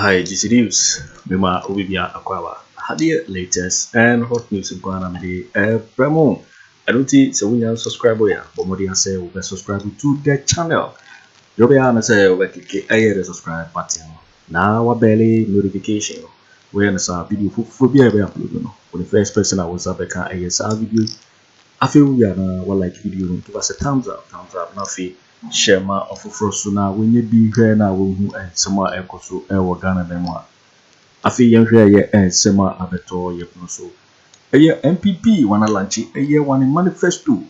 Hi, GC News. Mima Obibia Akwawa. Had the latest and hot news in Ghana. Bremo. I don't think so. We are subscriber. But more than say we subscribe to the channel. You be able say we click the subscribe button. Now we barely notification. We are some video for be able upload. For the first person I was up, I can video. I feel we are like video. Give us a thumbs up. Nothing. Share my offer for sooner when you be here now and somewhere Akoto Ghana Memoir. I feel young here and Sema Abeto Yepnoso. A year NPP wanna launch a year one in manifesto.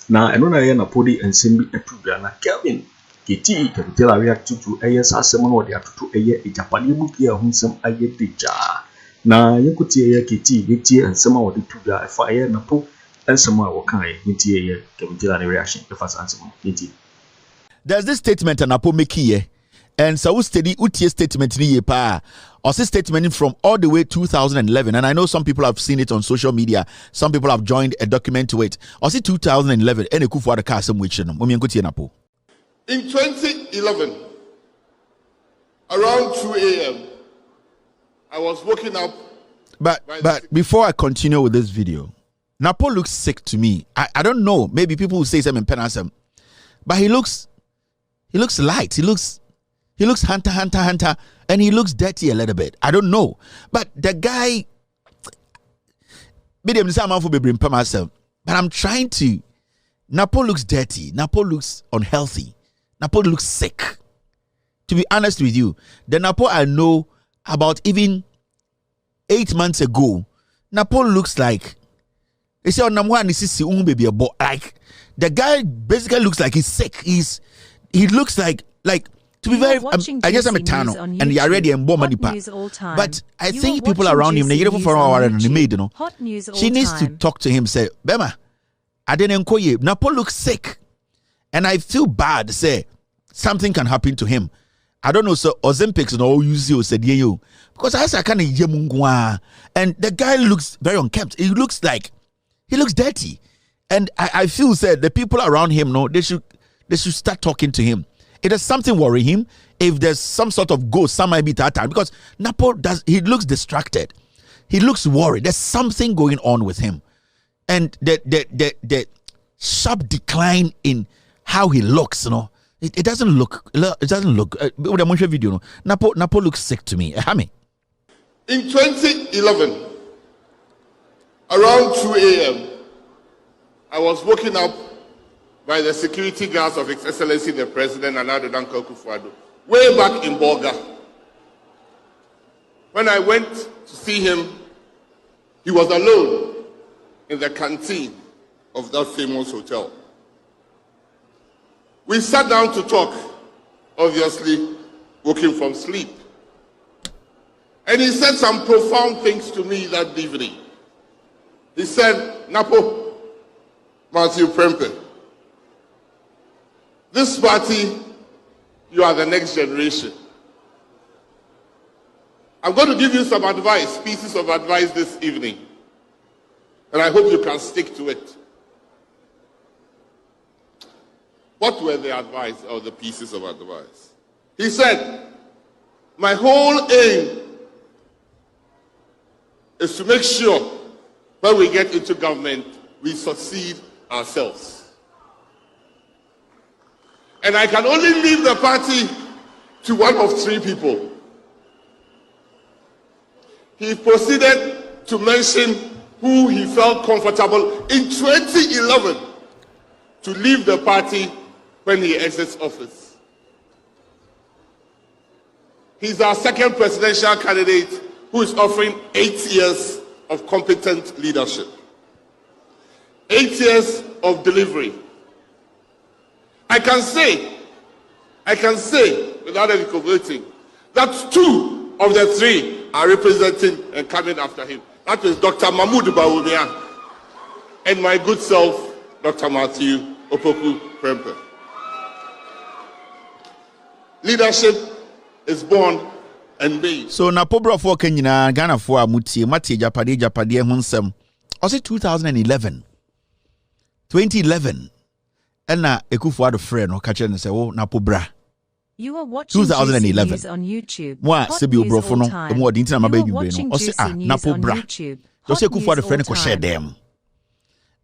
Now I know I am a podi and Sammy a Pugana Kelvin. KT can tell I react to a year's Assemon or the to a year Agyapadie book here whom some I get the jar. Now you could see a KT, BT and some of the Puga, a fire Napo and somewhere or kind, into a year can tell any reaction the first answer. There's this statement and Napo make here, and so steady UTA statement ni pa or say statement from all the way 2011, and I know some people have seen it on social media. Some people have joined a document to it. Or say 2011, and Akufo Addo some which Napo. In 2011, around 2 a.m., I was waking up. But before I continue with this video, Napo looks sick to me. I don't know. Maybe people will say something in penasem, but he looks light. He looks hunter, and he looks dirty a little bit. I don't know, but the guy, but I'm trying to. Napo looks dirty. Napo looks unhealthy. Napo looks sick. To be honest with you, the Napo I know about even 8 months ago, Napo looks like. They say on number one, like the guy basically looks like he's sick. He looks like to be very. I guess I'm a Tano, and he already and money but I think people around him, they for our made, you know. She needs to talk to him. Say, Bema, I didn't call you. Napo looks sick, and I feel bad. Say something can happen to him. I don't know. So Ozempics no Owusu said you because I kind of yemungwa, and the guy looks very unkempt. He looks dirty, and I feel said the people around him, no, they should start talking to him. It does something worry him. If there's some sort of ghost, some might be that time because Napo he looks distracted. He looks worried. There's something going on with him. And the sharp decline in how he looks, you know, it doesn't look with the video, Napo looks sick to me. In 2011, around 2 a.m., I was waking up by the security guards of His Excellency the President and Akufo Addo, way back in Bolga. When I went to see him, he was alone in the canteen of that famous hotel. We sat down to talk, obviously waking from sleep. And he said some profound things to me that evening. He said, Napo, Matthew Prempe, this party, you are the next generation. I'm going to give you some advice, pieces of advice this evening. And I hope you can stick to it. What were the advice or the pieces of advice? He said, my whole aim is to make sure when we get into government, we succeed ourselves. And I can only leave the party to one of three people. He proceeded to mention who he felt comfortable in 2011 to leave the party when he exits office. He's our second presidential candidate who is offering 8 years of competent leadership. 8 years of delivery. I can say, without any converting, that 2 of the 3 are representing and coming after him. That is Dr. Mahmoud Bawumia and my good self, Dr. Matthew Opoku Prempe. Leadership is born and made. So Napo brofo Kenya Ghana for Muti Mati Agyapadie Hunsem. Was it 2011? 2011. And na Akufo Addo friend no catch and say, oh, Napo bra. You are watching 2011 news on YouTube. Wa Hot sebi news obrofo all no time. emo odi ntina ma ba You are edwumbre no watching o se juicy news Napo on bra YouTube. o se Hot Akufo Addo news friend all ko share time. dem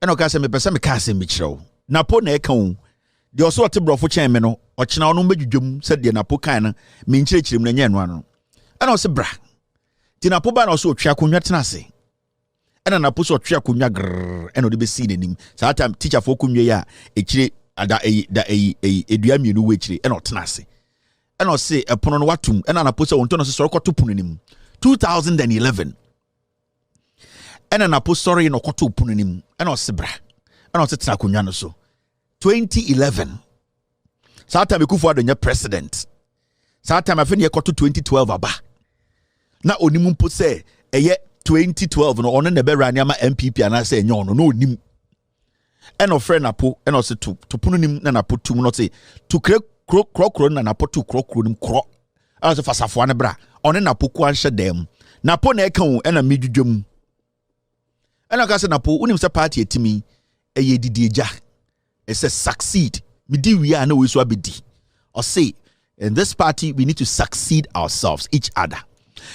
eno ka se me pese me ka se me kire Napo na e kan de o so ote brofo chen me no o chena ono mbedwudwum se de Napo kan no me nkirekirem na nya no ano ena o se bra ti Napo ba na o so otwa konwa tena se ena Napo so otwa konwa grrr ena o de be si nanim sa time teacher for konwa ya ekire ada edua mienu we ekire ena o tena se ena o se epono no watum ena Napo se wonto no se soro koto pono nim 2011 ena Napo sorry no koto pono nim ena o se bra ena o se tena konwa no so 2011 sa time Akufo Addo nya president sa time afeni ye koto 2012 aba na onimu mpo se eye 2012 no ono ne be rani ama NPP ana se enye ono no onim eno friend Napo eno se to pono nim na Napo tum no se to kro na Napo to kro nim kro ana se fasafo ane bra ono Napo ku anhye dem Napo na eka hu ena medwudwam ena ka se Napo unim se party etimi eye didi eja it says succeed midi we are no we so abedi or say in this party we need to succeed ourselves each other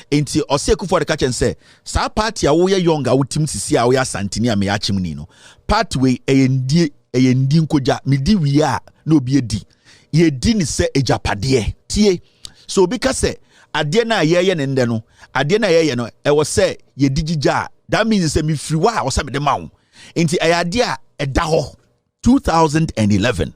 enti o say Akufo Addo ka chen say sa party a wo ye young a wo tim sisi a wo ya santini a me ya chimni no party we eyendie nkoja midi we a na obi edi ye di ni se Agyapadie tie so obi ka say ade na ye ne nde no ade na ye no e wo say ye digija that means say me free wa wo say me de ma wo enti ade a eda ho 2011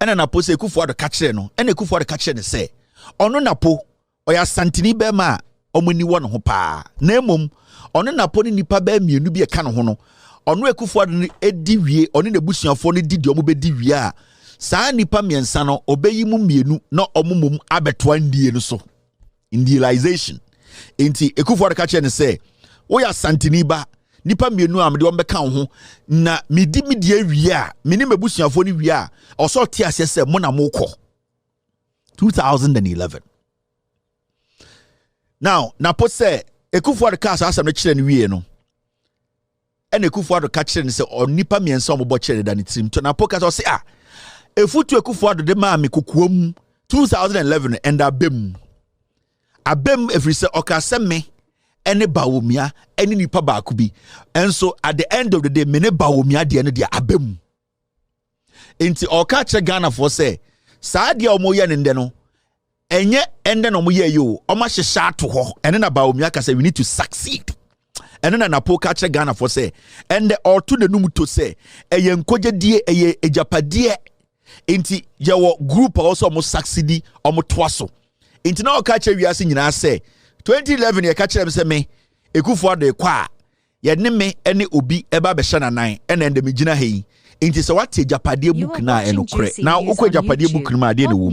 ena Napo se Akufo Addo ka kire no ena Akufo Addo ka kire ne se ono Napo oya santini be ma omuni wo no ho pa na emom ono Napo ni nipa ba mienu bi e ka no ho no ono Akufo Addo ni edi wie ono na busuafo no didi omo be di wie a saa nipa miensa no obeyi mu mienu na omomom abeto andie no so indialization enti Akufo Addo ka kire ne se oya santini ba nipa mienu am de ombeka ho na midi awie a meni mabusuafo ni wie a oso tie ase se mo na mokọ 2011 now Napo say Akufo Addo ka asem no kire ne wie no ena Akufo Addo ka kire ne se nipa miensa ombo kire da ne trim to Napo ka so say efutu Akufo Addo de ma me kokuom 2011 and abem every say okase me ene Bawumia ene nipa baako bi enso at the end of the day me ne Bawumia de ne de abem enti oka kire Ghana for say saa de omoye ne nde no enye ende no moye yo oma hyehya ato ho ene na Bawumia ka say we need to succeed ene na Napo ka kire Ghana for say ende oto na num to say eye nkoje die eye Agyapadie enti ye wo group also mo succeed omo toaso enti na oka kire wiase nyina say 2011 ye ka kire se me Akufo Addo kwa ye ne me ene obi eba be hye nanan ene ende me gina hei enti se what Agyapadie book na eno kre na ukọ Agyapadie book na ade ne wo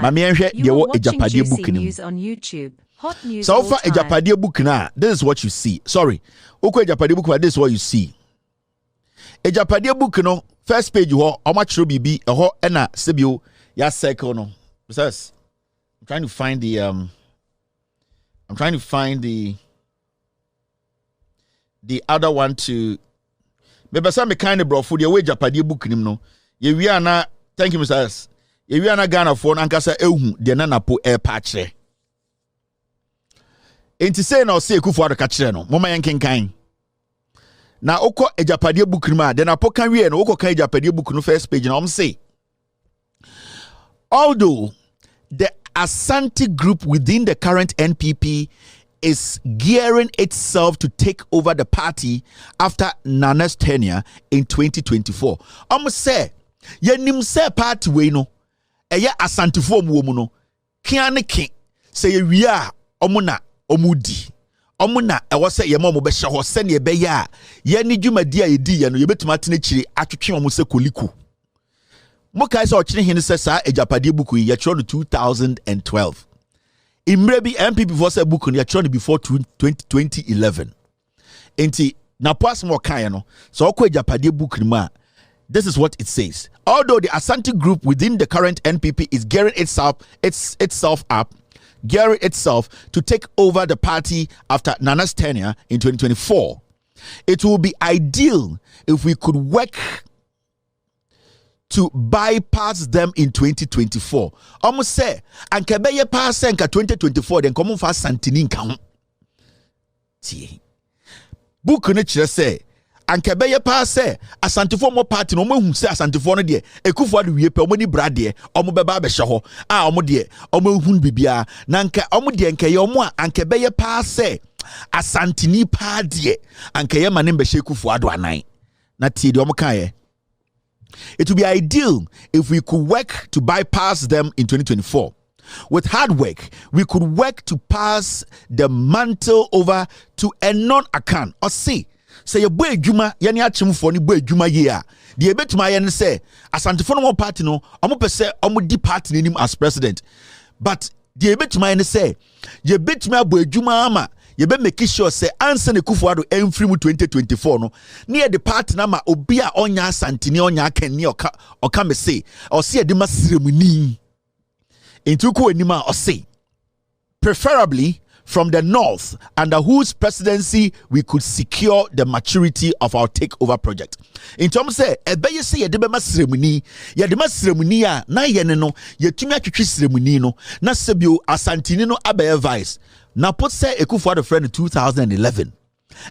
ma me enhwe de wo Agyapadie book ni so for Agyapadie book na this is what you see sorry ukọ Agyapadie book na this is what you see Agyapadie book no first page ho o ma kiro bibi ho na sebio ya circle no because I'm trying to find the other one to maybe some kind of bro for the way Agyapadie book nim no ye wi ana thank you Mr. S ye wi ana Ghana for ankasa ehu de na Napo e pa kire enti say na o say Akufo Addo ka kire no moma yenkenkan na ukọ Agyapadie book nim a de Napo kan wi no ukọ kan Agyapadie book no first page na say although the Asante group within the current NPP is gearing itself to take over the party after Nana's tenure in 2024. Say, yenim say party we no, eye Asante form wo no, kiane kin, say we are omuna omudi. Omuna ewo say ye mo be hye ho se ne be ya ye ni dwumadi a yedi ye no ye betuma tene kiri atwetwe omo se koliku. Mokai say Okyehene say sa Agyapadie book ye kiro no 2012. Imre bi NPP for say book ye kiro no before 2011. Enti Napo asmo kan no so okọ Agyapadie book ni ma this is what it says. Although the Asante group within the current NPP is gearing itself to take over the party after Nana's tenure in 2024, it will be ideal if we could work to bypass them in 2024. Almost say, and Kebeye pass and 2024, then come on for Santini count. See, book nature say, and Kebeye pass say, Asantifo mo party no mo say Asantifo no de, Akufo Addo wie pe omo ni brade, omo beba be hye omo de, omo hun bibia, na nka omo de nka ye omo a Kebeye pass say, Asantini pa de, anka ye manim be hye Akufo Addo anan. Na tie de omo kan ye. It would be ideal if we could work to bypass them in 2024. With hard work, we could work to pass the mantle over to a non-account. Or say you boy juma, yani achim for ni boy juma year. The ebet my yen say, Asantifo no party no, omo pese omo di party him as president. But the ebet my yen say, ye bet me boy juma ama. You better make sure say answer the Akufo Addo enfri mu 2024 no near the party na ma obi a onya Santini onya Kenny oka me say or see the masremuni into ko anima or say preferably from the north, under whose presidency we could secure the maturity of our takeover project. In terms say ebe say ye de be masremuni ye de masremuni a na ye ne no ye tumi atwetwe sremuni no na sebio Asantini no abe vice. Napo say Akufo Addo friend in 2011.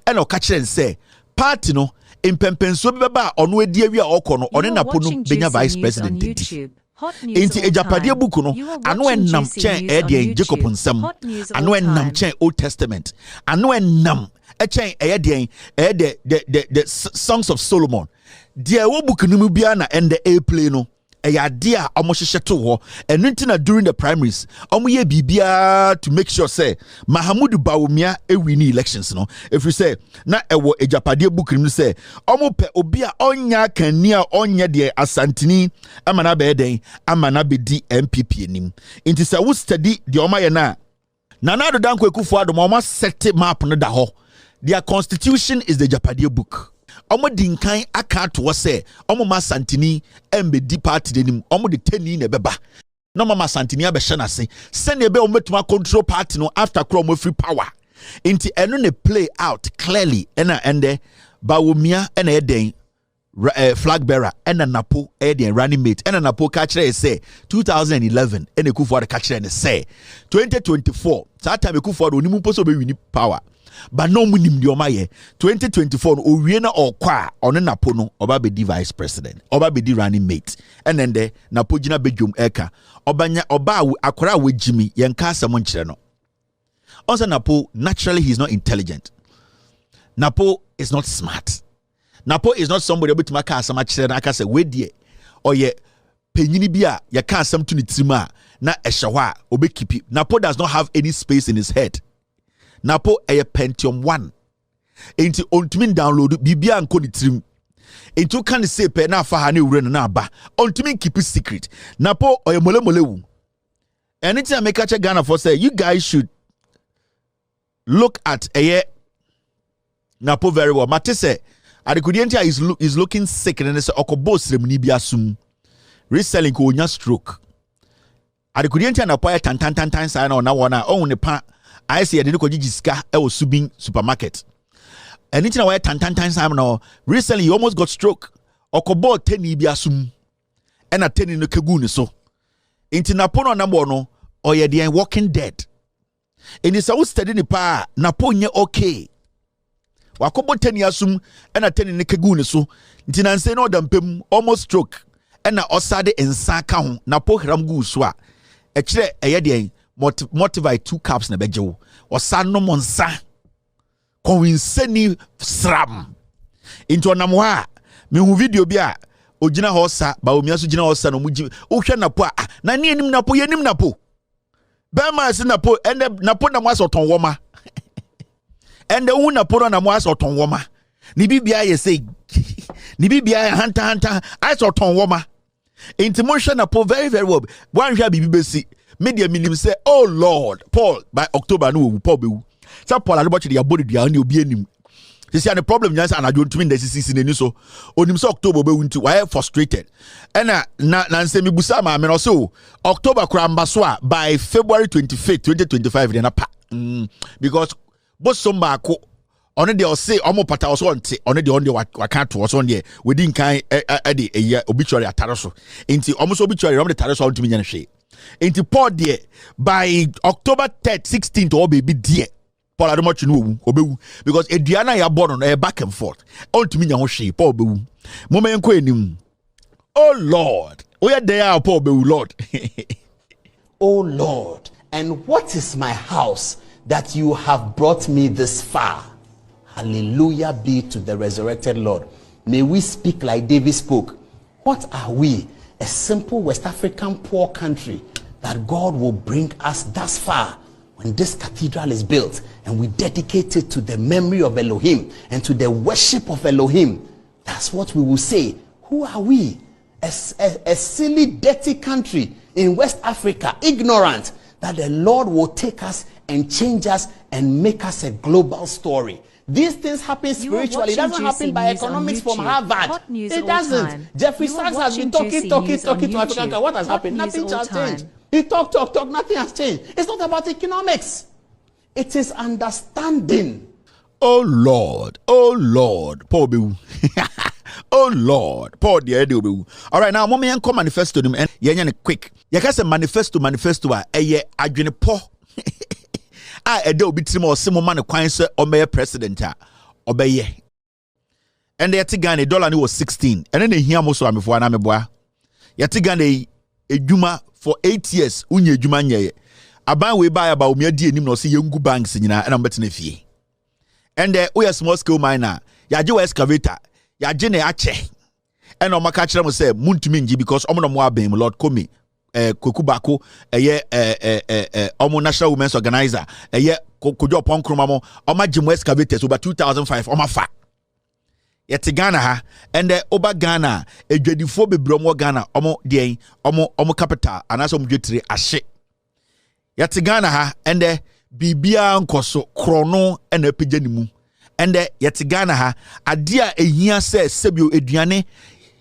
And Okachere say party no impempenso beba ono edi awi a okono one Napo no benya vice president. Inti Agyapadie book no ano enam chen e Jacob nsam ano enam chen Old Testament ano enam chen the Songs of Solomon. Dia wo book no mu bia na and the a play no Dia almost to ho and during the primaries ye bibia to make sure say Mahamudu Bawumia win elections no if you say na ewo Agyapadie book him say pe obia onya kania onya de Asantini amana be den amana be di NPP nim inti say wo study de omaye na Nana Danko Akufo Addo ma set map no da ho. Their constitution is the Agyapadie book. Omo dinkan aka to say omo ma Santini embe di party denim omo de teni ne beba no mama Santini abehye na se send ebe omo metuma control party no after kro omo free power inti eno ne play out clearly ena ende Bawumia ena eden flag bearer ena Napo eden running mate ena Napo ka kire say 2011 ena Akufo Addo ka kire ne say 2024 that time Akufo Addo onimu poso be win power. But no munim di omaye 2024 no owie na okwa ono Napo no oba be di vice president oba be di running mate and then the Napo gina bedwom eka obanya oba akwara wejimi yenka asem nkyere no. Also Napo naturally he's not intelligent. Napo is not smart. Napo is not somebody able to make asem akyere na aka say we die oye penyini bia ye ka asem to ni tirima na ehyewa obekipi. Napo does not have any space in his head. Napo a Pentium 1. Enti ontumi download bibia anko ni trim. Enti kan say pe na fa ha na ewure na ba. Ontumi keep it secret. Napo oye mole wu. Anytime I make a Ghana for say you guys should look at Napo very well. Mate say Adekudientia is looking sick and say okobo sremni bia sum. Reselling ko onya stroke. Adekudientia Napo ya tan sign on na wona on ne pa I see a didn't jiska subing supermarket. Anything away tan time now. Recently he almost got stroke. Okobo 10 ibiasum. And a 10 in the kagoon so. Inti Napo number no or ye the walking dead. In this house study ni pa Napo nye okay. Wakobo 10 yasum and a 10 in the kagoon so. Inti nanse no dampem almost stroke. And a osade ensa ka Napo ramgu swa. Echire eye motivate 2 cups na bejewo osano monsa konwinsani sram into namwa me hu video bi a ogina hosa Bawumia so gina hosa no muji ohwe Napo na ne enim Napo yenim Napo be ma se Napo ende Napo na mwaso ton woma ende hu Napo na mwaso ton woma ni bibia ye say ni bibia hanta I so ton woma into motion Napo very very well wan hwa bibi besi media minim say oh Lord Paul by October no Paul be say Paul adebochi ya body dia ni obi anim they say the problem nyans and adwo ntumi ndesi sisi neni so onim say October be wunti why frustrated and na nse mi busa ma me no so October kramba so by February 25th 2025 then pa because both somba ko on the say omo pata also on the waka to also on the within kind edi a year obituary ataraso inti almost obituary rom the taraso on to me hwe inti Paul there by October 3rd 16th or baby dear Paul ado much no obewu because eduana ya born on back and forth on to me hwe Paul bewu moma enko enim. Oh Lord, we are there Paul bewu Lord. Oh Lord, and what is my house that you have brought me this far? Hallelujah be to the resurrected Lord. May we speak like David spoke. What are we? A simple West African poor country that God will bring us thus far when this cathedral is built and we dedicate it to the memory of Elohim and to the worship of Elohim. That's what we will say. Who are we? A silly, dirty country in West Africa, ignorant, that the Lord will take us and change us and make us a global story. These things happen spiritually. It doesn't happen by economics from Harvard. It doesn't. Jeffrey Sachs has been talking to Africa. What has happened? Nothing has changed. He talk. Nothing has changed. It's not about economics. It is understanding. Oh Lord, Paul Bewu. Oh Lord, Paul the Edu. All right, now mommy and come manifesto them and yenye quick. You can say manifesto eye adwene po. Ede obi trim o simo man kwan se o president a obeye. And the Ghana dollar was 16. And then here most of amefo na meboa. Yeti Ghana edwuma for 8 years unye edwuma nyeye. Aban we buy about Bawumia di enim no se yengu banks nyina na mbetene fie. And we are small scale miner. Yaje we excavator. Yaje ne ache. And o maka kire mo say muntumi nji because omo no mo abem Lord Komi. Kweku bako omo national women's organizer Kojo Kyeremanteng oma jimo excavators over 2005 oma fa yet Ghana ha and oba Ghana edwadifo bebrom Ghana omo capital anaso omo dwetire ahye yet Ghana ha and bibia nkoso krono and epejanimu and yet Ghana ha adia ehia se sebio eduane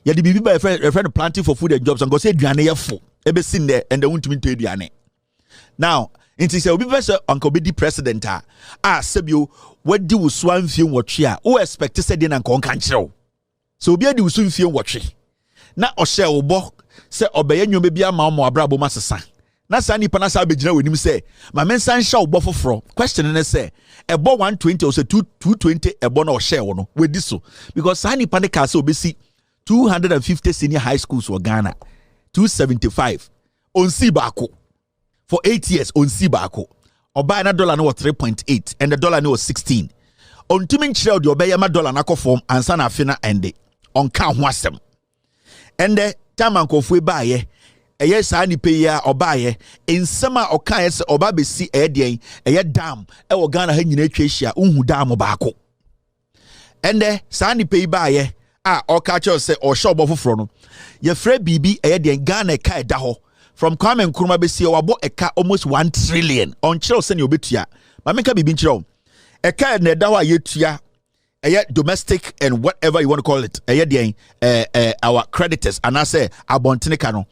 yet bibi by friend planting for food and jobs and go say eduane yefo ebe sin there and they want to meet eduane. Now, it is a bit uncle be the president. Sebio, what do you swam film watch ya? Who expect to say din and concancho? So be a do soon film watch. Na Oshe Obo say obey you maybe a mamma brabo massa. Na Sani Panasa Bejina with him say, my Mensah shall buffalo fro. Question and say, a bo 120 or say 220 a bon or share one with this so because Sani Panica so busy 250 senior high schools for Ghana. 275 on Sibako for 8 years on Sibako. Or buy $1 was 3.8 and the dollar was 16. On two minutes, you obey my dollar nako form and sana fina ende on count wasem. And the time uncle fwe buy a yes, I pay ya or buy in summer or kayas or baby see a day a dam a Ghana hen unhu dam obako. And the Sani pay buy or catch us or shop of front. Your friend BB a Ghana ka daho from Kwame Nkrumah be see or bought a car almost 1 trillion on Chelsea send your bit ya. Mameka be bincho. A car ne dawa yetia a domestic and whatever you want to call it. Our creditors and I say abontinekano.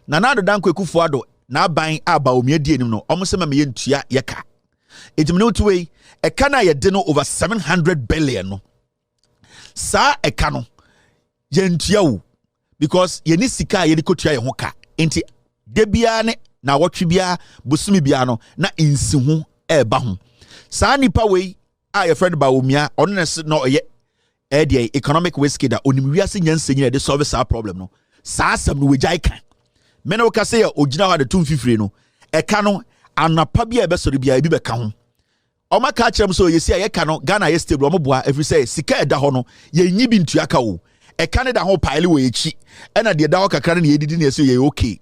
Nana do dan Akufo Addo na ban Bawumia di enim no almost me yentua yeka. It me no to way a kana ye de no over 700 billion no. Sa e kano yentua wo because ye ni sika ye de kotua ye ho ka enti de bia ne na wotwe bia bosumi bia no na insi ho e ba ho sa nipa we a ye friend Bawumia ono ne no ye de economic whiskey da onim wiase nyanse nyina de solve sa problem no sa asam no wejai kan me no ka say ogina wa de tumfifire no e ka no anapa bia e be sori bia e bi be ka ho o ma ka kyerem so ye si ye ka no Ghana ye stable mo boa every say sika e da ho no ye nyi bi ntua ka wo e ka ne da ho pile we echi e na de da ho kakra ne ye didi ne so ye okay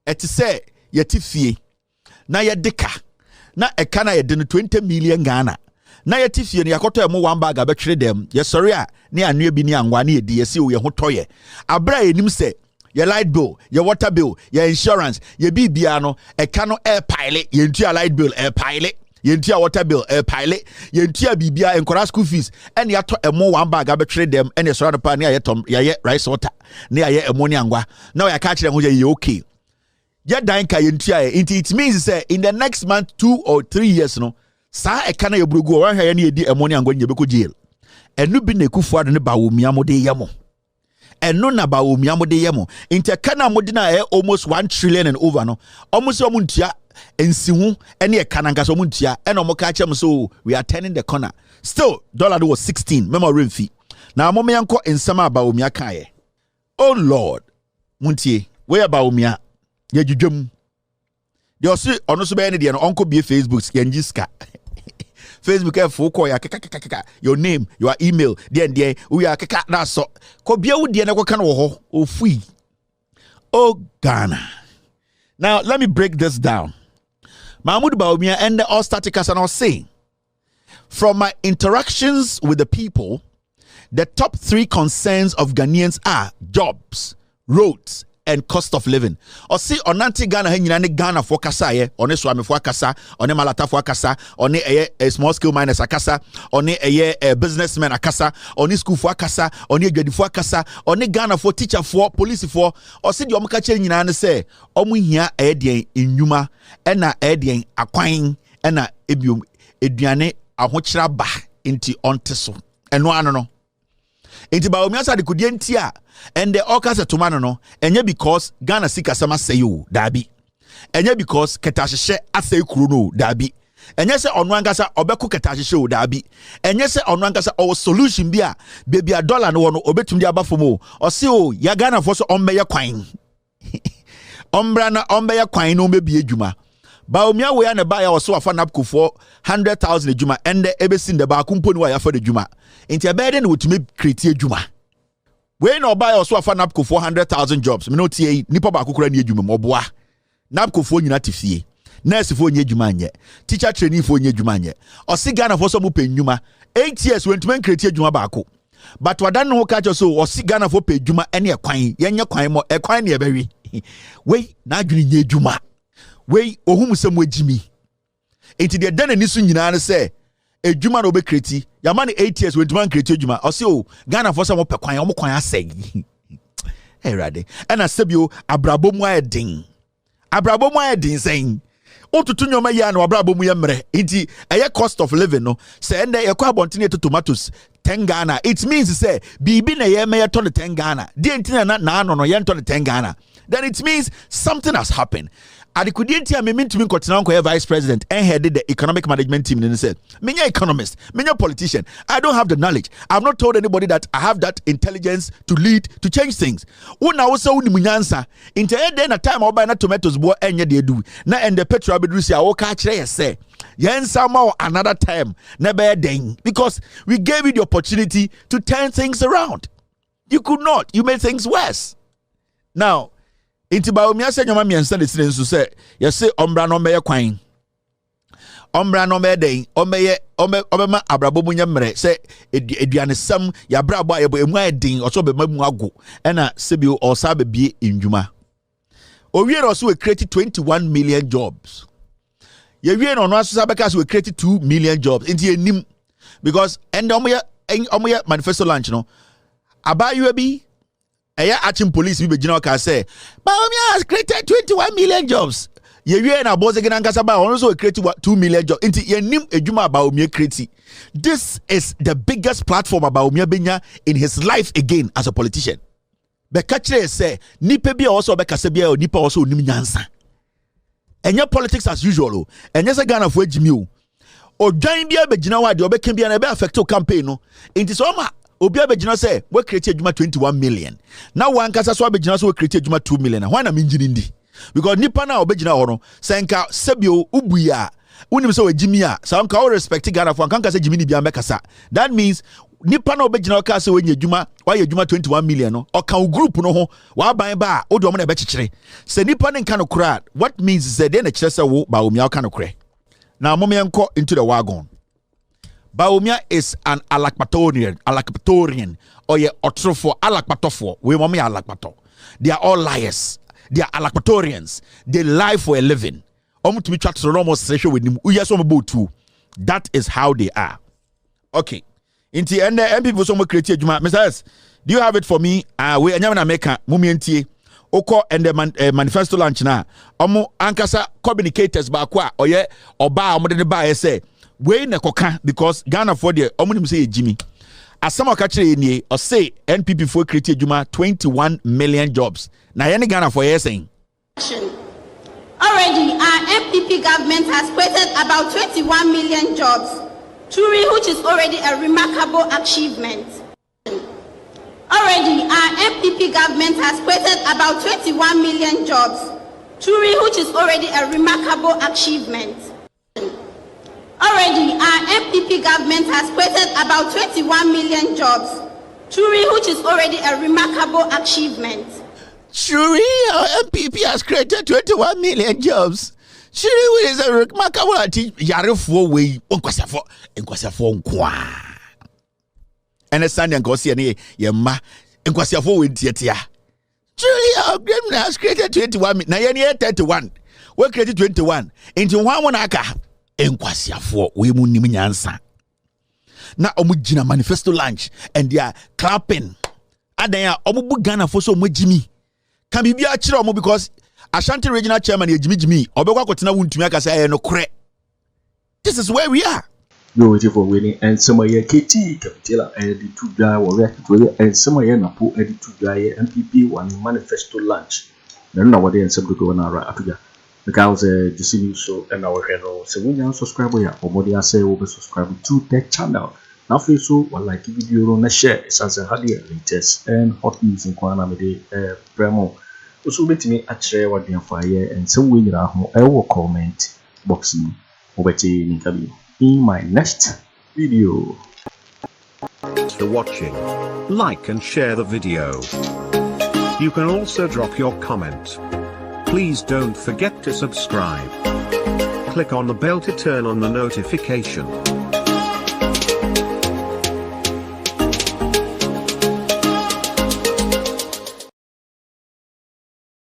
e ti say ye ti fie na ye deka na e ka na ye de no 20 million Ghana na ye ti fie ne yakoto e mo one bag abetwere dem ye sorry a ne anua bi ne anwa ne ye di ye si wo ye ho toye abra enim say your light bill, your water bill, your insurance, your bibiano, a cano air pilot, your entire light bill, air pilot, your entire water bill, air pilot, your entire bibia and school fees, and you a more one bag arbitrate them and a surrounded pan near Tom, rice water, near your ammonia. Now I catch them with you okay. Your danka entire it means say in the next month, 2 or 3 years, no, Sa ekana yebrugu wan hye ne edi emoni ango nye beko jail. Enu bi na Akufo Addo ne Bawumia mo de yemo. Enu na Bawumia mo de yemo. Inte kana mo de na almost 1 trillion and over no. Almost omuntia ensihu ene ekana nka so muntia ene omoka chem so we are turning the corner. Still dollar was 16 memo remfi. Na mo me yanko ensama Bawumia kae. Oh Lord, muntie, we Bawumia ye dwudwam. De osi ono so be ne de no onko be Facebook skenjiska. Facebook F call ya kaka your name, your email, there we are kaka na so. Ko bia wo de na ko kan wo ho ofui. Oh Ghana. Now let me break this down. Mahmoud Bawumia and the all staticus and I was saying, from my interactions with the people, the top 3 concerns of Ghanaians are jobs, roads, and cost of living. Or see, on anti Ghana, Ghana for kasa, on a swami for kasa, on a malata for kasa, on a small scale miners akasa, on a businessman akasa, on a school for kasa, on a grade for kasa, on a Ghana for teacher for police for, or see the omakache in say, omu here edian in Yuma, and a edian aquine, and a ebium ediane a hochra ba into onteso, and no. Inti Bawumia sa de kudientia and the okasa tomano no enye because Ghana sika sama sayo dabi enye because ketashehye asay kuru no dabi enye se onu ankasa obeko ketashehye o dabi enye se onu ankasa o solution bi a baby a dollar no no obetum di abafomo o se o ya Ghana fo so ombeye kwan ombra na ombeye kwan no mebi adwuma Bawumia we na ba ya o so afa napko for 100,000 adwuma ende ebesin de ba kumpo ni wa ya fa de adwuma inti abede na wotumi create adwuma we na oba ya o so afa napko for 100,000 jobs me no tie nipa ba akokora ni adwuma moboa napko for nyina tifie nurse for nye adwuma anye teacher trainee for nye adwuma anye o si Ghana for so mu penwuma 8 years we ntumi create adwuma ba ako but wadan no ka so o si Ghana for pe adwuma ene ekwan yenye kwan mo ekwan ne ebewi we na adwuni nye adwuma we ohum sem wagimi enti de dan ani so nyina ne se adwuma no be kreti ya ma 8 years we demand kreti adwuma o se o Ghana for some pe kwan o mo kwan aseg erade na sebio abrabomu ayedin sen otutu nyoma ya na abrabomu ye mre enti eye cost of living no se ende ye kwa bontene to tomatoes 10 Ghana it means say bibi na ye me ye to 10 Ghana de enti na no ye to 10 Ghana then it means something has happened. Adikudienti me mean to me continue vice president and headed the economic management team and said, "Menya economist, menya politician. I don't have the knowledge. I've not told anybody that I have that intelligence to lead to change things." Una also uni munyansa. Into then a time I buy na tomatoes bo enye de do. Na and the petrol be Russia o ka kire say. Yen somehow another time never den because we gave you the opportunity to turn things around. You could not. You made things worse. Now inti Bawumia se nyoma miensa de sire nso se ye se ombra no meye kwan ombra no meye den obema abrabomu nya mre se eduane sam ya brabo ayebo emu adin oso be mamu ago na sebio osa be bie ndwuma owie no so we create 21 million jobs ye wie no aso sa beka so we create 2 million jobs inti enim because and omoye manifesto launch no abayu bi Eya achim police we begina ka say Bawumia has created 21 million jobs. Ye wie na boss again ankasa ba also create 2 million jobs. Inti ye nim adwuma Bawumia create. This is the biggest platform Bawumia benya in his life again as a politician. Be kachire say nipa bi also be kasa bia nipa also nim nyansa. Enya politics as usual. Enya se Ghana fo agimi o. Odwan bia begina wa de obeka bia na be affect campaign no. Inti so ma obi abegina say we create adwuma 21 million na wan kasa so abegina so we create adwuma 2 million na wan na menjini ndi because nipa na obegina ho no senka sebio ubuya unim so wagimi a sanka o respect Ghana for kanka say jimi ni bia mekasa that means nipa na obegina ka say we nya adwuma wa adwuma 21 million no o kan group no ho wa ban ba o do mo na be kekere se nipa ne nka no kra what means is that dey na kire say wo Bawumia o kan no kre now mom yenko into the wagon. Bawumia is an alakpatorian or ye otrofo alakpatofo. We mommy alakpato. They are all liars. They are alakpatorians. They lie for a living. To be chat almost session with him. That is how they are. Okay. In the end, NPP was some creative. Mr. Do you have it for me? We are never make mummy and Oko and the manifesto launch na. Ankasa communicators ba kwa oye oba omode ne ba say. we na koka because Ghana for the omunim say Jimmy. Asama ka kire nie or say NPP for create adwuma 21 million jobs. Na ye Ghana for ye saying. Already our NPP government has created about 21 million jobs. Truly, which is already a remarkable achievement. Already our NPP government has created about 21 million jobs. Truly, which is already a remarkable achievement. Already, our NPP government has created about 21 million jobs. Truly, which is already a remarkable achievement. Truly, our NPP has created 21 million jobs. Truly, which is a remarkable achievement. Yarefo way, unkwasiafo nkwa. Understand and go see any yema unkwasiafo we tietia. Truly, our government has created 21 million. Na ye 31. We created 21. Into one aka. Enkwasiafo we mu nim nyansa na omugina manifesto launch and they are clapping adan omubu Ghana for so omugimi can be a kire omo because Ashanti regional chairman ejimi obekwa kotena wuntumi aka say no kore. This is where we are. You're waiting for winning and some of your KT Capitela and the two guy or and some of your Napo and the two guy MPP one manifesto launch. Then now what they and some to go on right because this is so and our hero. So when you subscribe here, or more say over subscribe to that channel. Now for so what like video on share it's as a latest and hot news in Kwana Mede Bremo. Also bet me at share what they fire and some way I will comment boxing over in my next video. Thanks for watching. Like and share the video. You can also drop your comment. Please don't forget to subscribe. Click on the bell to turn on the notification.